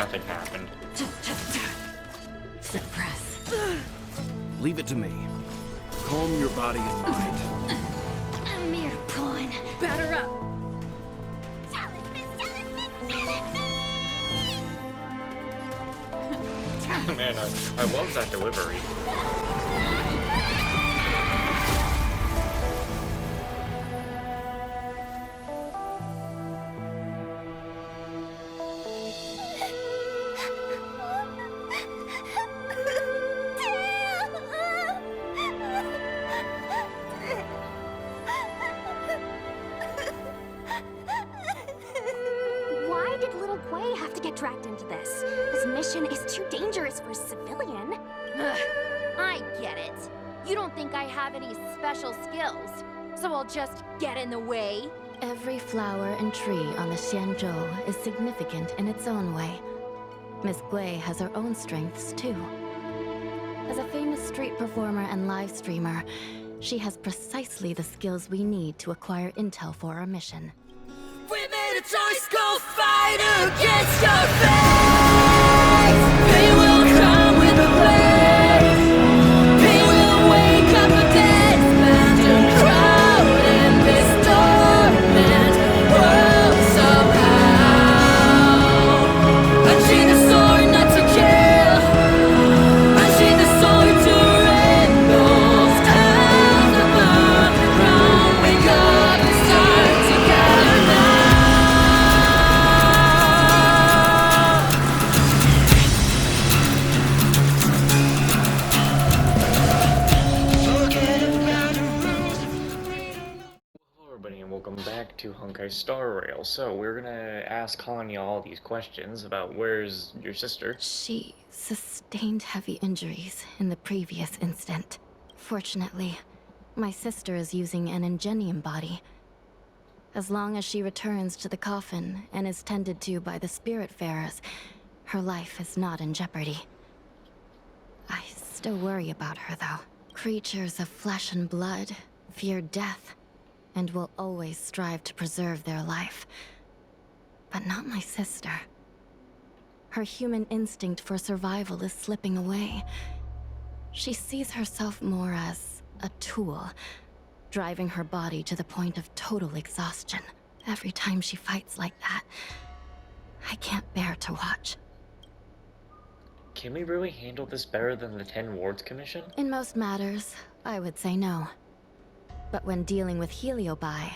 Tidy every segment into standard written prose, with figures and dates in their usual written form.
nothing happened. Suppress. Leave it to me. Calm your body and mind. A mere pawn. Batter up. Man, I love that delivery. Why did little Quay have to get dragged into this? This mission is too dangerous for a civilian. Ugh, I get it. You don't think I have any special skills, so I'll just get in the way? Every flower and tree on the Xianzhou is significant in its own way. Miss Gui has her own strengths, too. As a famous street performer and live streamer, she has precisely the skills we need to acquire intel for our mission. We made a choice, go fight against your fate. Pain will come with the blaze. Pain will wake up a dead man to crowd in this torment world somehow. Unsheathe the sword not to kill. Unsheathe the sword to rend those hands that burn. Round, wake up and start together now. Hello everybody and welcome back to Honkai Star Rail. So we're gonna ask Hanya all these questions about where's your sister. She sustained heavy injuries in the previous incident. Fortunately, my sister is using an ingenium body. As long as she returns to the coffin and is tended to by the Spiritfarers, her life is not in jeopardy. I still worry about her, though. Creatures of flesh and blood fear death, and will always strive to preserve their life. But not my sister. Her human instinct for survival is slipping away. She sees herself more as a tool, driving her body to the point of total exhaustion. Every time she fights like that, I can't bear to watch. Can we really handle this better than the 10 Wards Commission? In most matters, I would say no. But when dealing with Heliobi,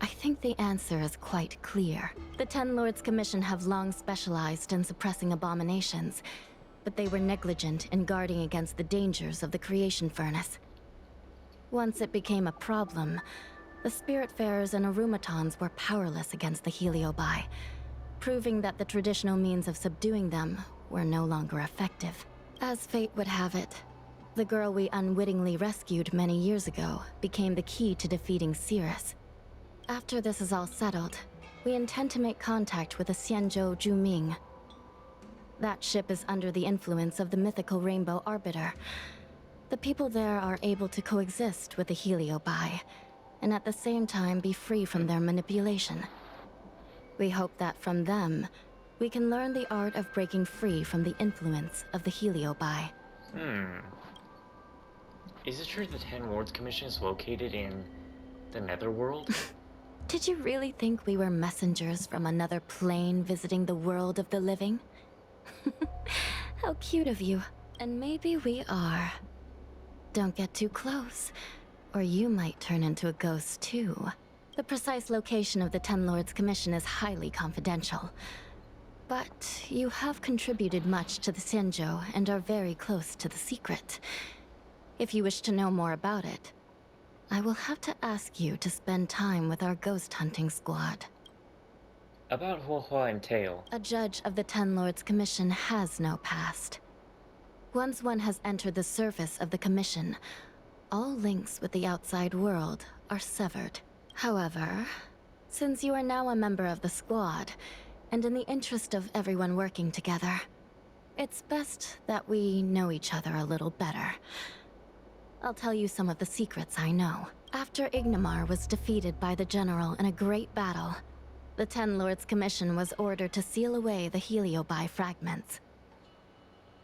I think the answer is quite clear. The Ten Lords Commission have long specialized in suppressing abominations, but they were negligent in guarding against the dangers of the creation furnace. Once it became a problem, the Spiritfarers and Arumatons were powerless against the Heliobi, proving that the traditional means of subduing them were no longer effective. As fate would have it, the girl we unwittingly rescued many years ago became the key to defeating Cirrus. After this is all settled, we intend to make contact with the Xianzhou Juming. That ship is under the influence of the mythical Rainbow Arbiter. The people there are able to coexist with the Heliobi, and at the same time be free from their manipulation. We hope that from them, we can learn the art of breaking free from the influence of the Heliobi. Is it true the 10 Wards Commission is located in the Netherworld? Did you really think we were messengers from another plane visiting the world of the living? How cute of you. And maybe we are. Don't get too close, or you might turn into a ghost too. The precise location of the Ten Lords Commission is highly confidential. But you have contributed much to the Xianzhou and are very close to the secret. If you wish to know more about it, I will have to ask you to spend time with our ghost hunting squad. About Huohua and Tail. A judge of the Ten Lords Commission has no past. Once one has entered the surface of the Commission, all links with the outside world are severed. However, since you are now a member of the squad, and in the interest of everyone working together, it's best that we know each other a little better. I'll tell you some of the secrets I know. After Ignamar was defeated by the General in a great battle, The Ten Lords' Commission was ordered to seal away the Heliobi fragments.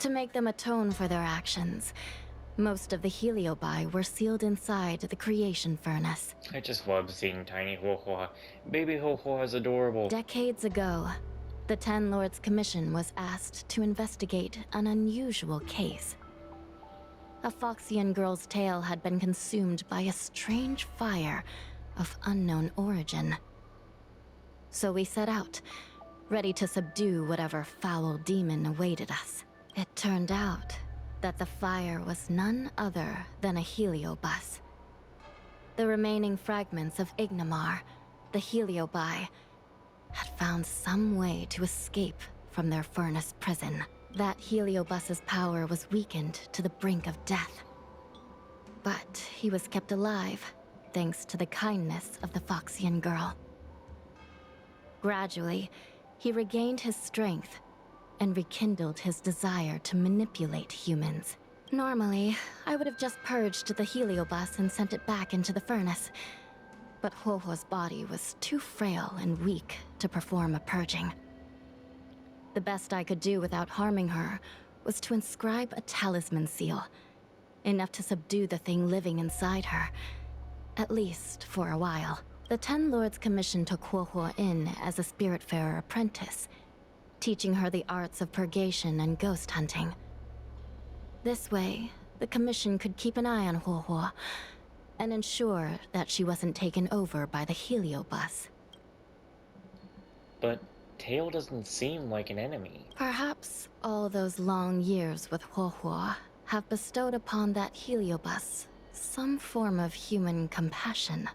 To make them atone for their actions, most of the Heliobi were sealed inside the creation furnace. I just love seeing tiny Huohua. Baby Huohua is adorable. Decades ago, the Ten Lords' Commission was asked to investigate an unusual case. A Foxian girl's tail had been consumed by a strange fire of unknown origin. So we set out, ready to subdue whatever foul demon awaited us. It turned out that the fire was none other than a heliobus. The remaining fragments of Ignamar, the Heliobi, had found some way to escape from their furnace prison. That heliobus's power was weakened to the brink of death. But he was kept alive, thanks to the kindness of the Foxian girl. Gradually, he regained his strength and rekindled his desire to manipulate humans. Normally, I would have just purged the heliobus and sent it back into the furnace. But Huohua's body was too frail and weak to perform a purging. The best I could do without harming her was to inscribe a talisman seal, enough to subdue the thing living inside her, at least for a while. The Ten Lords' Commission took Huohua in as a Spiritfarer apprentice, teaching her the arts of purgation and ghost hunting. This way, the Commission could keep an eye on Huohua and ensure that she wasn't taken over by the heliobus. But Tail doesn't seem like an enemy. Perhaps all those long years with Huohua have bestowed upon that heliobus some form of human compassion.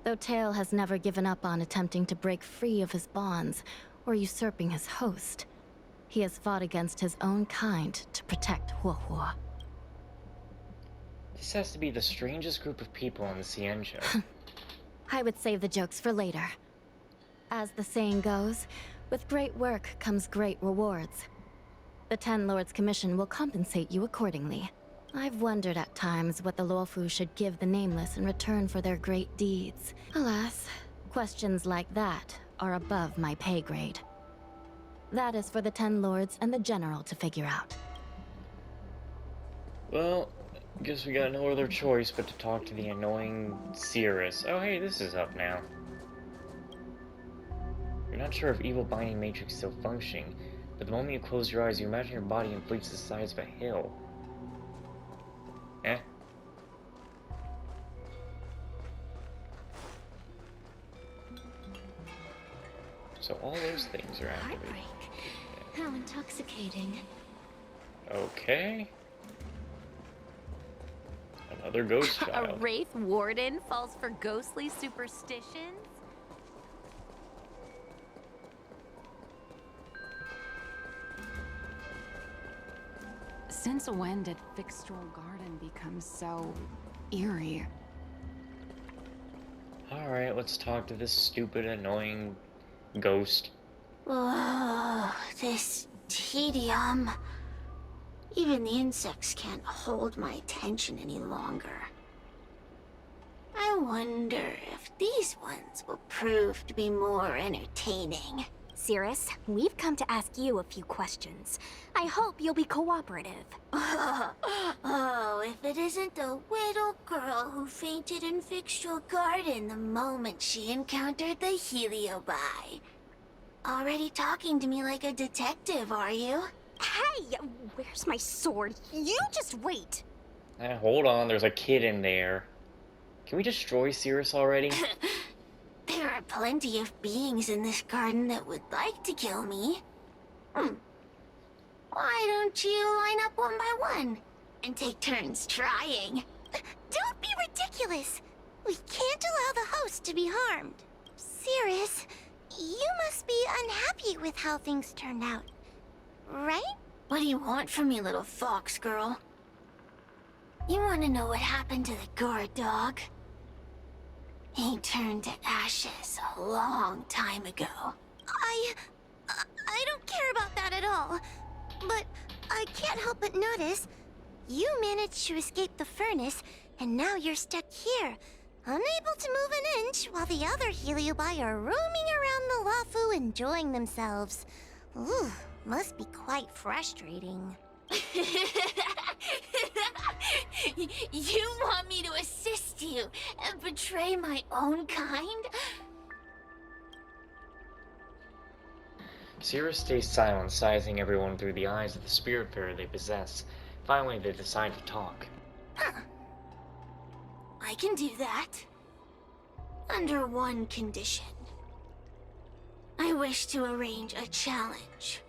Though Tail has never given up on attempting to break free of his bonds or usurping his host, he has fought against his own kind to protect Huohua. This has to be the strangest group of people on the CN show. I would save the jokes for later. As the saying goes, with great work comes great rewards. The Ten Lords' Commission will compensate you accordingly. I've wondered at times what the Luofu should give the Nameless in return for their great deeds. Alas, questions like that are above my pay grade. That is for the Ten Lords and the General to figure out. Well, guess we got no other choice but to talk to the annoying Cirrus. Oh hey, this is up now. You're not sure if evil binding matrix is still functioning, but the moment you close your eyes, you imagine your body inflates the size of a hill. Eh? So all those things are activated. Heartbreak. How intoxicating. Okay. Another ghost A child. Wraith Warden falls for ghostly superstitions? Since when did Fixstral Garden become so eerie? Alright, let's talk to this stupid, annoying ghost. Oh, this tedium. Even the insects can't hold my attention any longer. I wonder if these ones will prove to be more entertaining. Cirrus, we've come to ask you a few questions. I hope you'll be cooperative. Oh, if it isn't the little girl who fainted in Fixtral Garden the moment she encountered the Heliobi. Already talking to me like a detective, are you? Hey, where's my sword? You just wait. Hold on, there's a kid in there. Can we destroy Cirrus already? There are plenty of beings in this garden that would like to kill me. Why don't you line up one by one and take turns trying? Don't be ridiculous. We can't allow the host to be harmed. Cirrus, you must be unhappy with how things turned out, right? What do you want from me, little fox girl? You want to know what happened to the guard dog? He turned to ashes a long time ago. I don't care about that at all. But I can't help but notice you managed to escape the furnace, and now you're stuck here, unable to move an inch while the other Heliobi are roaming around the Lafu enjoying themselves. Ooh, must be quite frustrating. You want me to assist you and betray my own kind? Cirrus stays silent, sizing everyone through the eyes of the spirit fairy they possess. Finally, they decide to talk. Huh. I can do that. Under one condition. I wish to arrange a challenge.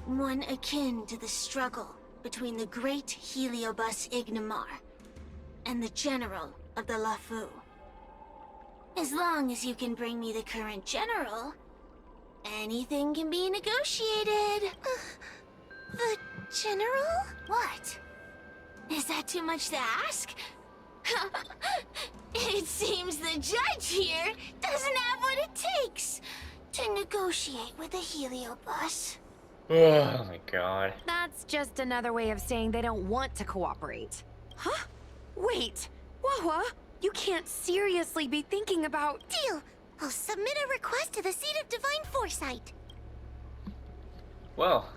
One akin to the struggle between the great Heliobus Ignamar and the general of the Lafu. As long as you can bring me the current general, anything can be negotiated. The general? What? Is that too much to ask? It seems the judge here doesn't have what it takes to negotiate with the Heliobus. Oh my god. That's just another way of saying they don't want to cooperate. Huh? Wait, Wawa, you can't seriously be thinking about... Deal! I'll submit a request to the Seat of Divine Foresight. Well,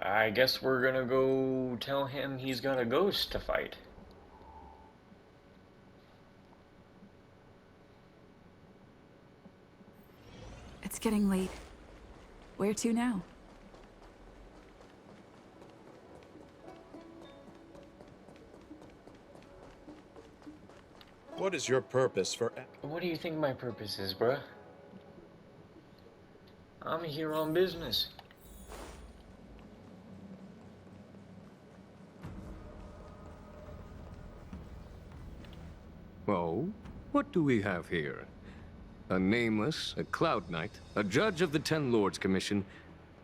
I guess we're gonna go tell him he's got a ghost to fight. It's getting late. Where to now? What is your purpose for... What do you think my purpose is, bruh? I'm here on business. Oh, what do we have here? A nameless, a cloud knight, a judge of the Ten Lords Commission,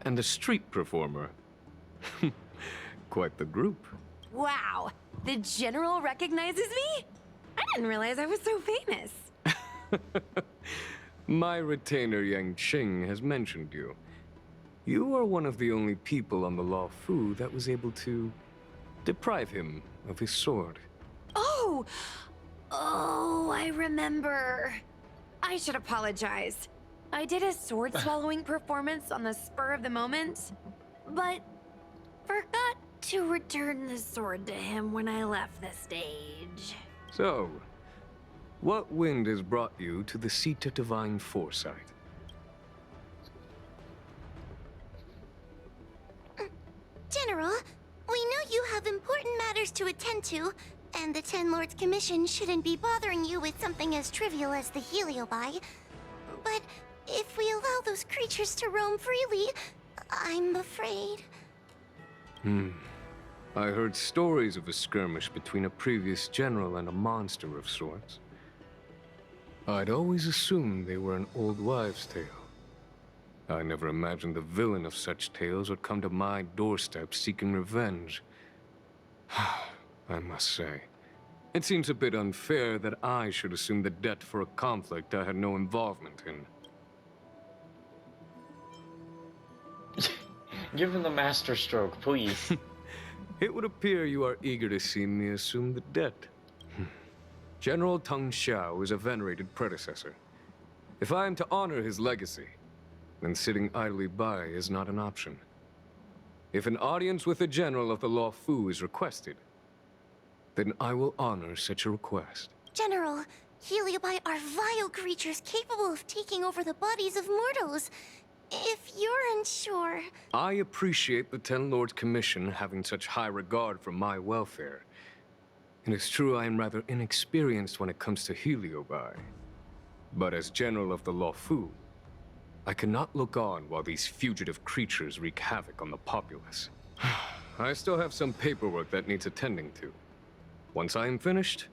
and a street performer. Quite the group. Wow, the general recognizes me? I didn't realize I was so famous. My retainer Yang Qing has mentioned you. You are one of the only people on the Law Fu that was able to deprive him of his sword. Oh! Oh, I remember. I should apologize. I did a sword-swallowing performance on the spur of the moment, but forgot to return the sword to him when I left the stage. So, what wind has brought you to the Seat of Divine Foresight? General, we know you have important matters to attend to, and the Ten Lords Commission shouldn't be bothering you with something as trivial as the Heliobi. But if we allow those creatures to roam freely, I'm afraid... I heard stories of a skirmish between a previous general and a monster of sorts. I'd always assumed they were an old wives' tale. I never imagined the villain of such tales would come to my doorstep seeking revenge. I must say, it seems a bit unfair that I should assume the debt for a conflict I had no involvement in. Give him the master stroke, please. It would appear you are eager to see me assume the debt. General Teng Xiao is a venerated predecessor. If I am to honor his legacy, then sitting idly by is not an option. If an audience with a general of the Law Fu is requested, then I will honor such a request. General, Heliobi are vile creatures capable of taking over the bodies of mortals. If you're unsure... I appreciate the Ten Lords Commission having such high regard for my welfare. It is true I am rather inexperienced when it comes to Heliobi. But as General of the Law Fu, I cannot look on while these fugitive creatures wreak havoc on the populace. I still have some paperwork that needs attending to. Once I am finished,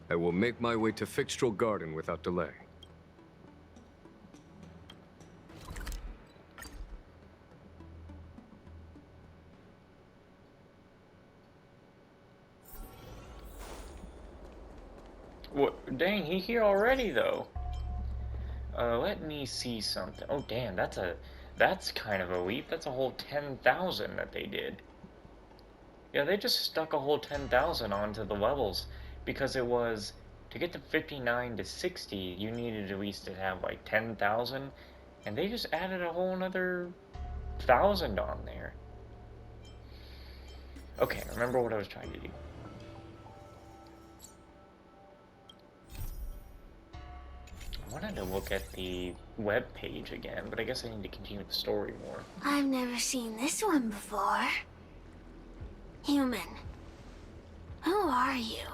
I will make my way to Fixtral Garden without delay. What? Dang, he here already though. Let me see something. Oh damn, that's kind of a leap. That's a whole 10,000 that they did. Yeah, they just stuck a whole 10,000 onto the levels because it was to get to 59 to 60, you needed at least to have like 10,000, and they just added a whole another 1,000 on there. Okay, remember what I was trying to do. I wanted to look at the web page again, but I guess I need to continue the story more. I've never seen this one before. Human. Who are you?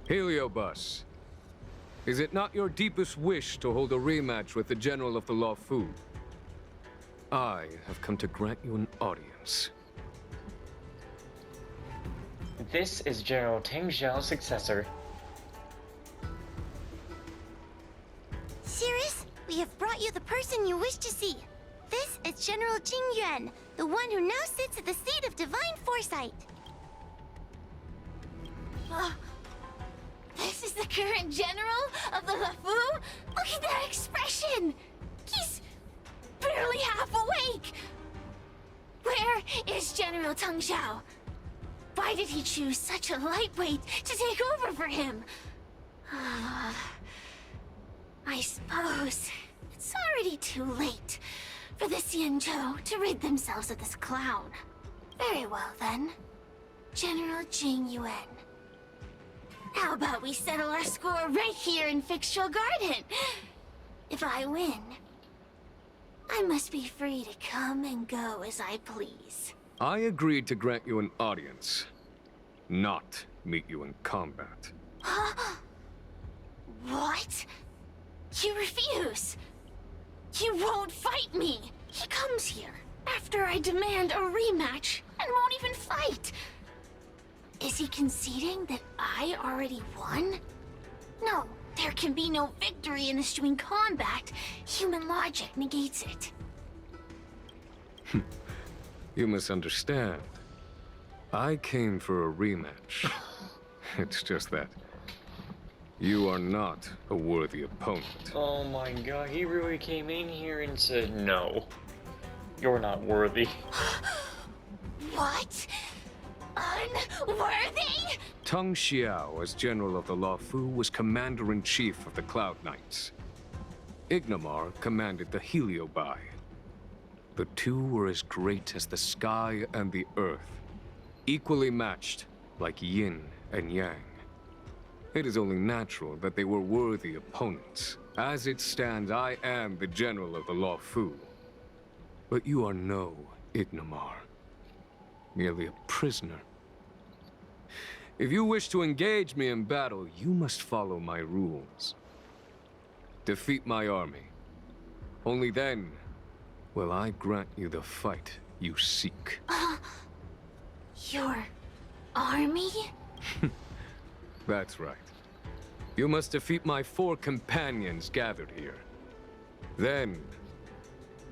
Heliobus. Is it not your deepest wish to hold a rematch with the General of the Law Fu? I have come to grant you an audience. This is General Ting Xiao's successor. Cirrus, we have brought you the person you wish to see. This is General Jing Yuan, the one who now sits at the seat of divine foresight. This is the current general of the LeFou? Look at that expression! He's barely half awake! Where is General Teng Xiao? Why did he choose such a lightweight to take over for him? I suppose it's already too late for the Xianzhou to rid themselves of this clown. Very well then. General Jing Yuan. How about we settle our score right here in Fixtural Garden? If I win, I must be free to come and go as I please. I agreed to grant you an audience, not meet you in combat. What? You refuse? You won't fight me! He comes here after I demand a rematch and won't even fight! Is he conceding that I already won? No, there can be no victory in eschewing combat. Human logic negates it. You misunderstand. I came for a rematch. It's just that you are not a worthy opponent. Oh my god, he really came in here and said, no, you're not worthy. What? Unworthy? Teng Xiao, as General of the Luofu, was Commander-in-Chief of the Cloud Knights. Ignomar commanded the Heliobai. The two were as great as the sky and the earth, equally matched like yin and yang. It is only natural that they were worthy opponents. As it stands, I am the General of the Luofu. But you are no Ignomar, merely a prisoner. If you wish to engage me in battle, you must follow my rules. Defeat my army. Only then will I grant you the fight you seek. Your army? That's right. You must defeat my 4 companions gathered here. Then,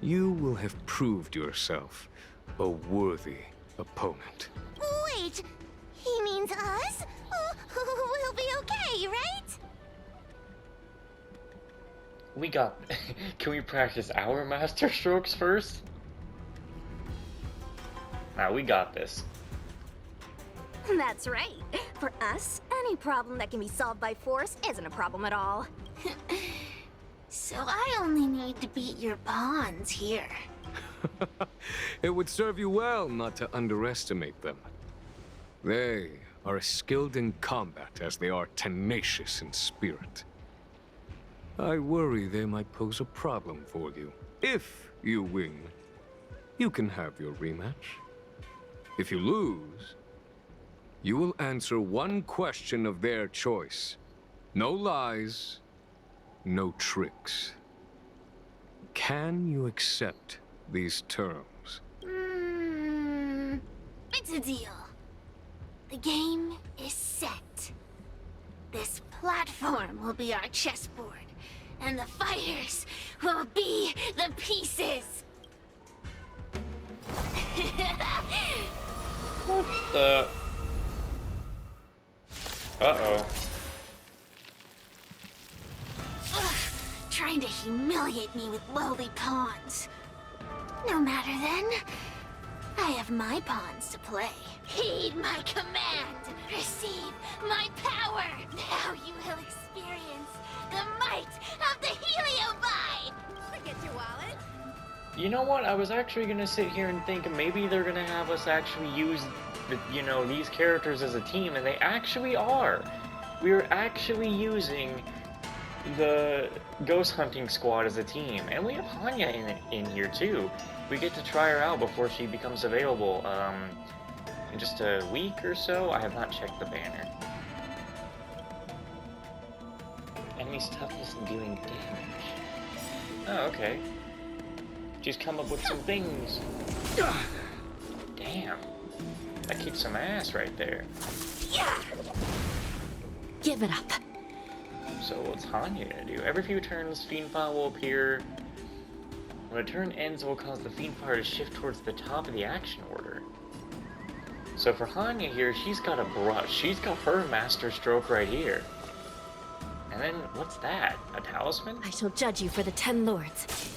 you will have proved yourself a worthy opponent. Wait, he means us? We'll be okay, right? We got... Can we practice our master strokes first? Nah, we got this. That's right. For us, any problem that can be solved by force isn't a problem at all. So I only need to beat your pawns here. It would serve you well not to underestimate them. They are as skilled in combat as they are tenacious in spirit. I worry they might pose a problem for you. If you win, you can have your rematch. If you lose, you will answer one question of their choice. No lies, no tricks. Can you accept these terms? It's a deal. The game is set. This platform will be our chessboard, and the fighters will be the pieces. What the... Uh-oh. Trying to humiliate me with lowly pawns. No matter then. I have my pawns to play. Heed my command. Receive my power. Now you will experience the might of the Heliobi. Forget your wallet. You know what? I was actually gonna sit here and think maybe they're gonna have us actually use the, these characters as a team, and they actually are. We are actually using the ghost hunting squad as a team, and we have Hanya in here too. We get to try her out before she becomes available in just a week or so. I have not checked the banner. Enemy's toughness and dealing damage. Oh, okay. She's come up with some things. Damn. That kicks some ass right there. Give it up. So what's Hanya gonna do? Every few turns, Fiendfire will appear. When a turn ends, it will cause the Fiendfire to shift towards the top of the action order. So for Hanya here, she's got a brush. She's got her master stroke right here. And then, what's that? A talisman? I shall judge you for the 10 lords.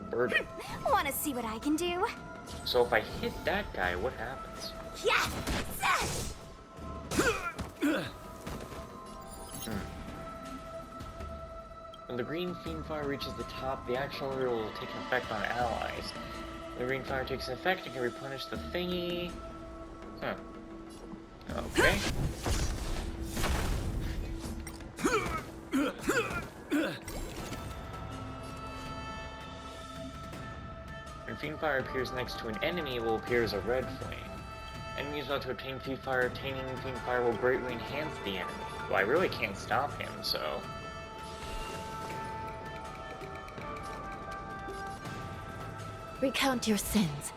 A burden. Wanna see what I can do? So if I hit that guy, what happens? Yeah! When the green Fiendfire reaches the top, the action order will take an effect on allies. When the green fire takes an effect, it can replenish the thingy. Huh. Okay. When Fiendfire appears next to an enemy, it will appear as a red flame. Enemies about to obtain Fiendfire. Obtaining Fiendfire will greatly enhance the enemy. Well, I really can't stop him, so... Recount your sins.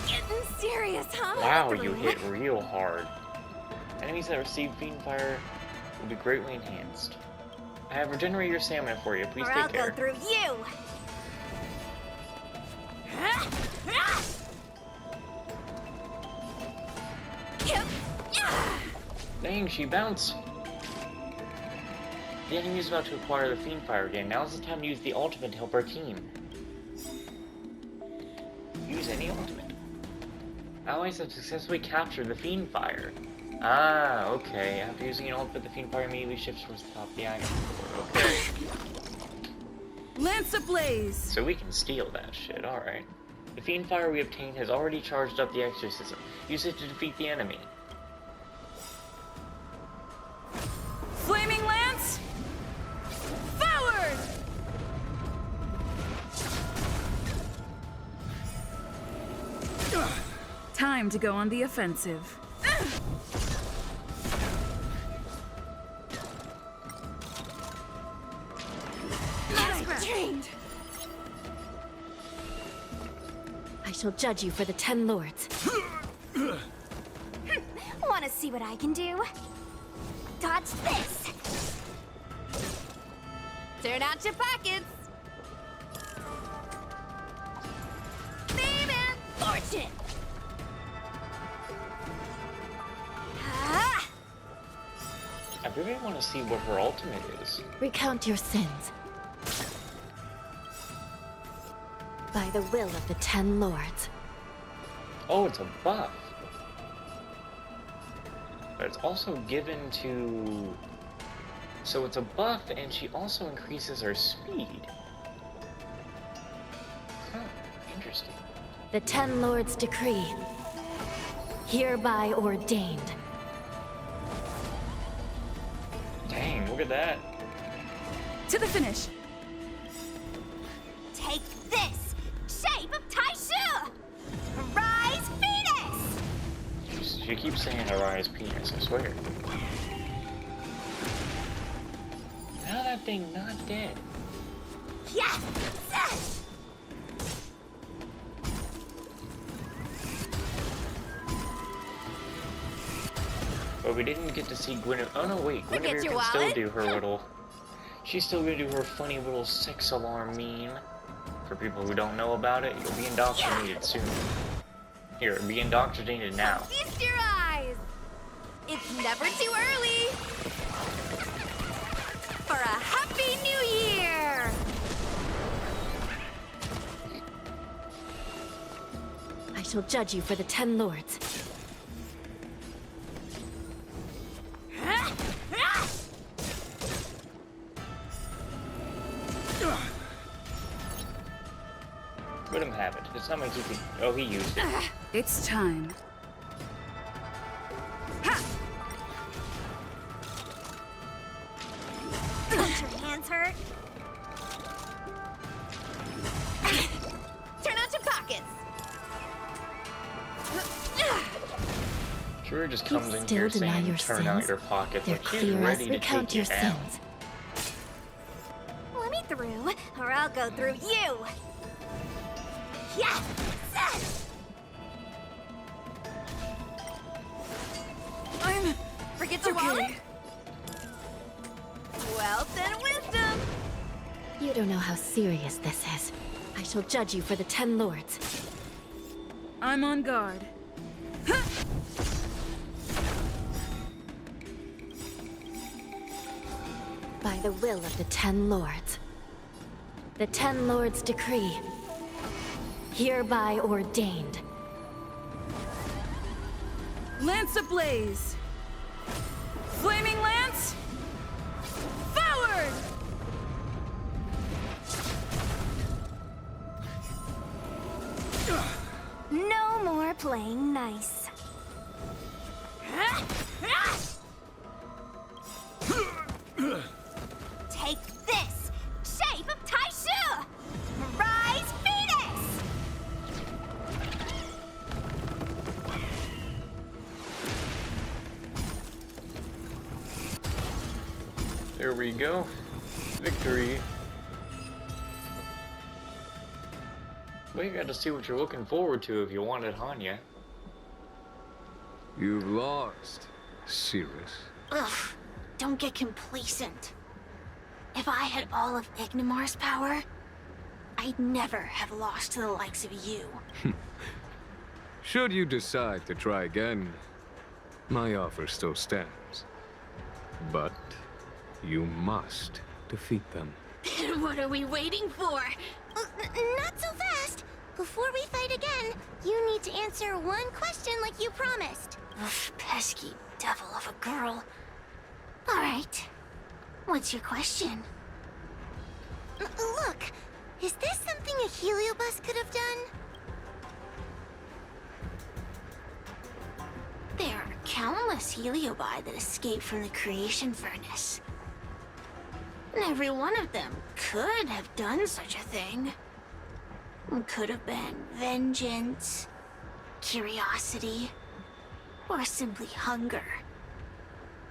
Getting serious, huh? Wow, you hit real hard. Enemies that receive Fiendfire will be greatly enhanced. I have regenerated your stamina for you. Please Or take I'll care. go through you. Dang, she bounced. The enemy is about to acquire the Fiendfire again. Now is the time to use the ultimate to help our team. Use any ultimate. Allies have successfully captured the Fiendfire. Ah, okay. After using an ultimate, the Fiendfire immediately shifts towards the top of the action board. Okay. Lance ablaze! So we can steal that shit, alright. The Fiendfire we obtained has already charged up the exorcism. Use it to defeat the enemy. Flaming lance! Forward! Time to go on the offensive. Trained. I shall judge you for the 10 lords. Wanna see what I can do? Dodge this! Turn out your pockets. Fame and fortune! Ah! I really want to see what her ultimate is. Recount your sins. By the will of the 10 lords. Oh, it's a buff. But it's also given to... So it's a buff, and she also increases her speed. Huh, interesting. The 10 lords decree. Hereby ordained. Dang, look at that. To the finish. Take this! Shape of Taishu! Rise Venus! She keeps saying Arise penis, I swear. How that thing not dead? Yeah! But we didn't get to see Guinevere. Oh no, wait. Forget Guinevere your can still wallet? do her little... She's still gonna do her funny little sex alarm meme. For people who don't know about it, you'll be indoctrinated soon. Here, be indoctrinated now. Feast your eyes. It's never too early. For a happy new year. shall judge you for the 10 lords. Let him have it. It's not like he could. Oh, he used it. It's time. Don't your hands hurt? Turn out your pockets. Kira just comes in still here deny saying, your turn out sins? your pockets. They're Like she's clear as ready they to count take your you out. sins. Let me through, or I'll go through you. Yeah. Forget your wallet? Wealth and wisdom. You don't know how serious this is. I shall judge you for the 10 lords. I'm on guard. By the will of the 10 lords. The 10 lords decree. Hereby ordained. Lance ablaze! Flaming lance! Forward! No more playing nice. Take this! Shape of Taishu! Rise Venus! There we go. Victory. Well, you got to see what you're looking forward to if you wanted Hanya. You've lost, cirrus. Ugh, don't get complacent. If I had all of Ignimar's power, I'd never have lost to the likes of you. Should you decide to try again, my offer still stands. But you must defeat them. Then what are we waiting for? Not so fast. Before we fight again, you need to answer one question like you promised. Ugh, pesky devil of a girl. All right. What's your question? Look, is this something a heliobus could have done? There are countless heliobi that escaped from the creation furnace. And every one of them could have done such a thing. It could have been vengeance, curiosity, or simply hunger.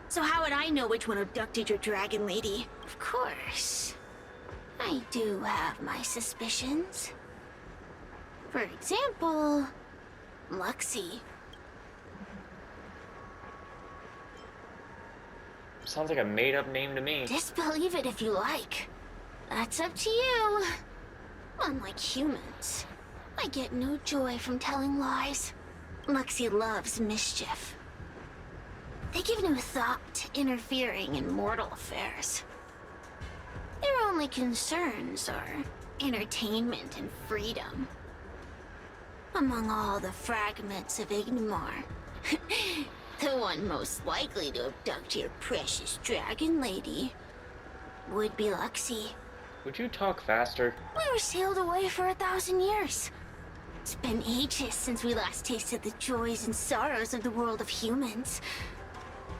So how would I know which one abducted your dragon lady? Of course, I do have my suspicions. For example, Luxie. Sounds like a made-up name to me. Disbelieve it if you like. That's up to you. Unlike humans, I get no joy from telling lies. Luxie loves mischief. They give no thought to interfering in mortal affairs. Their only concerns are entertainment and freedom. Among all the fragments of Ignimar, the one most likely to abduct your precious dragon lady would be Luxie. Would you talk faster? We were sailed away for 1,000 years. It's been ages since we last tasted the joys and sorrows of the world of humans.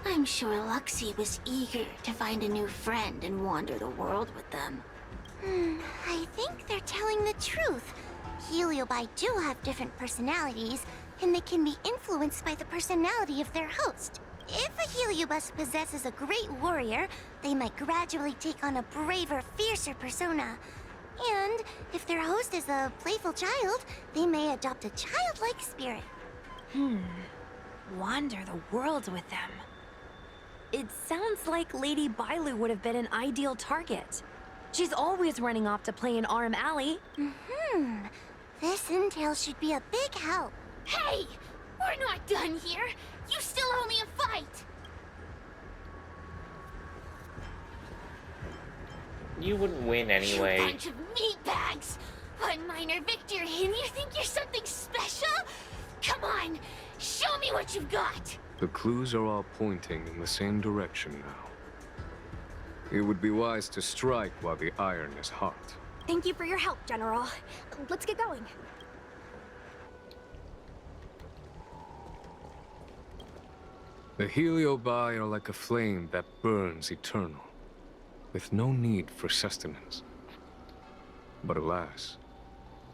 I'm sure Luxie was eager to find a new friend and wander the world with them. I think they're telling the truth. Heliobi do have different personalities, and they can be influenced by the personality of their host. If a heliobus possesses a great warrior, they might gradually take on a braver, fiercer persona. And if their host is a playful child, they may adopt a childlike spirit. Wander the world with them. It sounds like Lady Bailu would have been an ideal target. She's always running off to play in Arm Alley. This intel should be a big help. Hey! We're not done here! You still owe me a fight! You wouldn't win You anyway. bunch of meatbags! One minor victory and you think you're something special? on! Show me what you've got! The clues are all pointing in the same direction now. It would be wise to strike while the iron is hot. Thank you for your help, General. Let's get going. The Heliobi are like a flame that burns eternal, with no need for sustenance. But alas,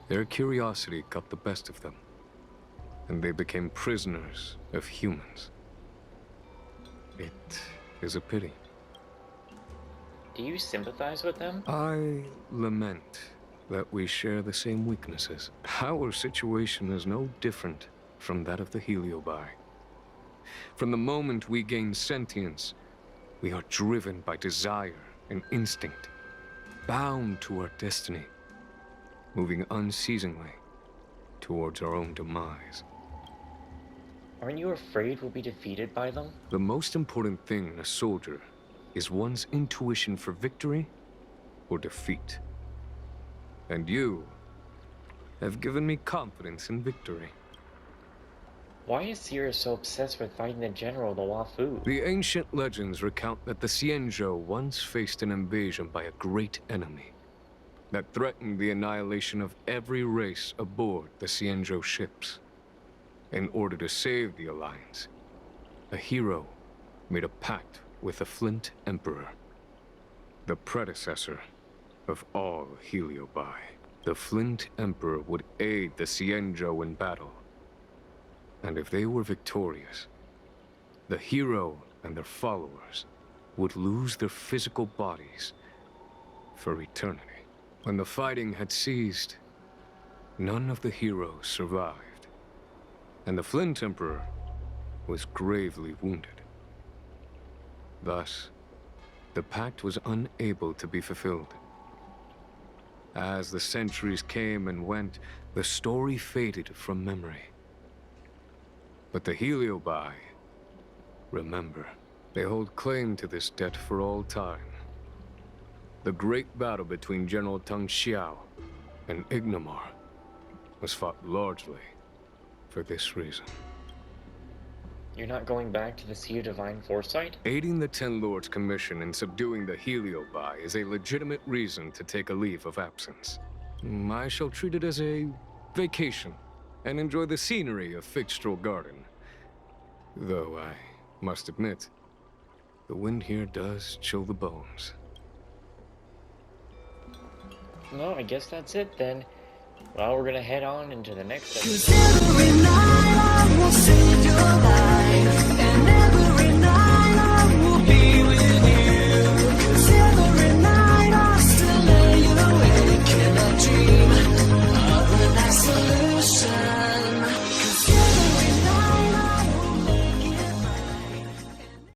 their curiosity got the best of them, and they became prisoners of humans. It is a pity. Do you sympathize with them? I lament that we share the same weaknesses. Our situation is no different from that of the Heliobi. From the moment we gain sentience, we are driven by desire and instinct, bound to our destiny, moving unceasingly towards our own demise. Aren't you afraid we'll be defeated by them? The most important thing in a soldier is one's intuition for victory or defeat. And you have given me confidence in victory. Why is Cirrus so obsessed with fighting the general, the Wafu? The ancient legends recount that the Xianzhou once faced an invasion by a great enemy that threatened the annihilation of every race aboard the Xianzhou ships. In order to save the Alliance, a hero made a pact with the Flint Emperor, the predecessor of all Heliobi. The Flint Emperor would aid the Xianzhou in battle, and if they were victorious, the hero and their followers would lose their physical bodies for eternity. When the fighting had ceased, none of the heroes survived, and the Flint Emperor was gravely wounded. Thus, the pact was unable to be fulfilled. As the centuries came and went, the story faded from memory. But the Heliobi remember. They hold claim to this debt for all time. The great battle between General Tang Xiao and Ignomar was fought largely for this reason. You're not going back to the Sea of Divine Foresight? Aiding the Ten Lords' commission in subduing the Heliobi is a legitimate reason to take a leave of absence. I shall treat it as a vacation and enjoy the scenery of Fixtral Garden. Though I must admit, the wind here does chill the bones. No, I guess that's it then. Well, we're gonna head on into the next episode. 'Cause every night I will save your life.